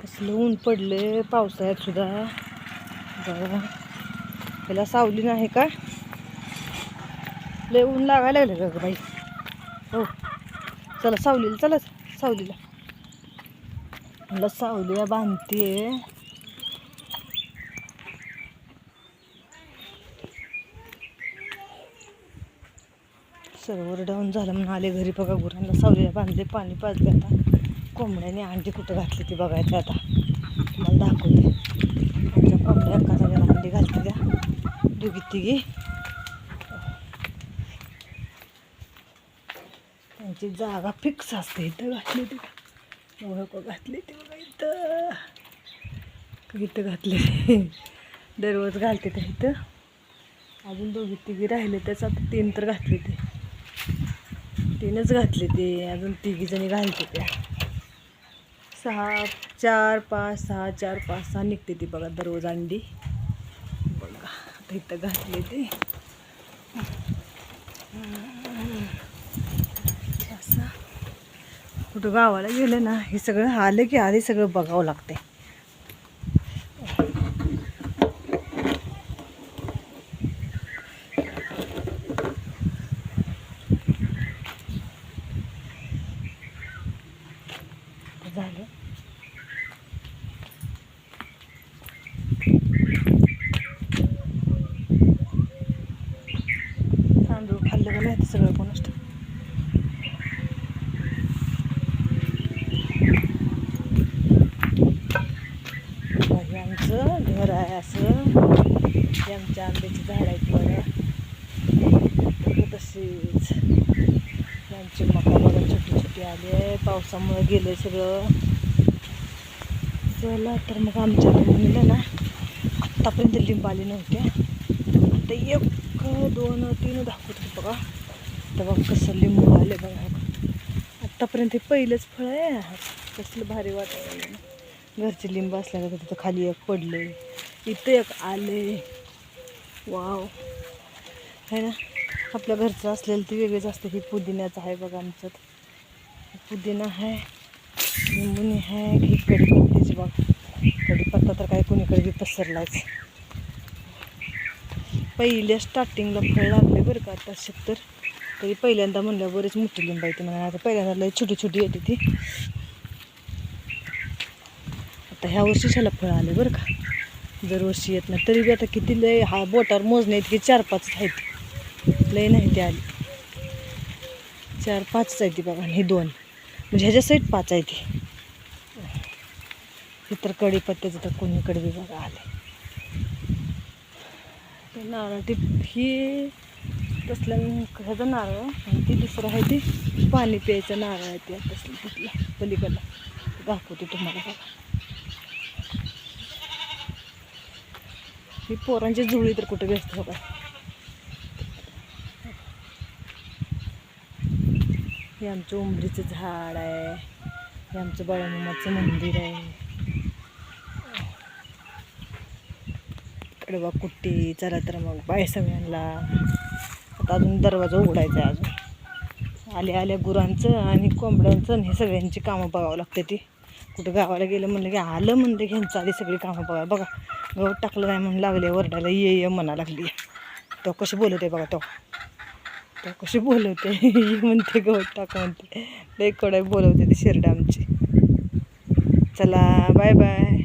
कसलं ऊन पडले पावसाळ्यात सुद्धा. बघा त्याला सावली नाही का, लय ऊन लागायला लागलं ग बाई. हो चला सावलीला, चला सावलीला. मला सावलीला बांधते. सर्व्हर डाऊन झालं म्हणून आले घरी. बघा गुरांना सावलीला बांधले, पाणी पाजले. आता कोंबड्याने अंडी कुठं घातली ती बघायचं आता. मला दाखवते आमच्या कोंबड्या एका जागेला अंडी घालते त्या दोघी तिघी. त्यांची जागा फिक्स असते. इथं घातली ती बघा, घातली ती बघा इथं घातली. दररोज घालते त्या इथं. अजून दोघी तिघी राहिले त्याच. आता 3 तर घातले ते, 3च घातले ते. अजून 3 जणी घालते त्या. 6 4 5 6 4 5 6 निघते ती बघा दररोज अंडी. बघा आता इथं घातले ते. असं कुठं गावाला गेलं ना, हे सगळं आलं की आधी सगळं बघावं लागते. झालं तांदूळ खाल्लं का नाही सगळं कोण असतं. हे आमचं घर आहे असं. हे आमच्या आंब्याची झाड आहेत बघा. तसेच आमची मका बघा छोटी छोटी आली आहे. पावसामुळे गेलं सगळं. चला तर मग आमच्या म्हणलं ना, आत्तापर्यंत लिंब आली नव्हत्या. आता 1 2 3 दाखवतो बघा. तर बघा कसं लिंबू आले बघा. आत्तापर्यंत हे पहिलंच फळ आहे. कसलं भारी वाटतं. घरचे लिंब असल्यानं तिथं खाली एक पडले, इथं एक आले. वाव है ना, आपल्या घरचं असलेलं ते वेगळंच असतं. हे पुदिन्याचं आहे बघा आमच्यात. पुदिना आहे, लिंबुनी आहे. ही कढीपत्त्याची बघा. कढीपत्ता तर काय कोणीकडे बी पसरलाच. पहिल्या स्टार्टिंगला फळ लागले बरं का. आता 70 तरी पहिल्यांदा म्हणलं बरेच मोठी लिंब आहे ती म्हणा. आता पहिल्यांदा लई छोटी छोटी येते ती. आता ह्या वर्षीच्याला फळं आले बरं का. दरवर्षी येत नाही तरी बी आता किती लय हा बोटावर मोजणे इतकी 4-5 आहेत. लय नाही ते आली. 4-5 आहे ती बघा. हे 2 म्हणजे ह्याच्या साईड 5 आहे ती. हे तर कढीपत्त्याचं तर कोणीकडे बी बघा आले. ते नारळ ती ही तसल्या ह्याचं नारळ आणि ती दुसरं आहे ती पाणी प्यायचं नारळ आहे. ते तसलं तिथलं पलीकडला दाखवते तुम्हाला बघा. ही पोरांची जुळी तर कुठे व्यस्त बघा. हे आमचं उंबरीचं झाड आहे. हे आमचं बाळूमामाचं मंदिर आहे. इकडे बघा कुट्टी. चला तर मग बाय सगळ्यांना. आता अजून दरवाजा उघडायचा आहे. अजून आल्या गुरांचं आणि कोंबड्यांचं आणि हे सगळ्यांची कामं बघावं लागते. ती कुठं गावाला गेलं म्हणलं की आलं म्हणलं घ्यायचं आधी सगळी कामं बघा. बघा गवत टाकलं नाही म्हणून लागले वरडायला. ये म्हणा लागली. तो कशी बोलवते बघा. तो कशी बोलवते. म्हणते गवत टाक म्हणते. लई कडक बोलवते ती शेरडं आमची. चला बाय बाय.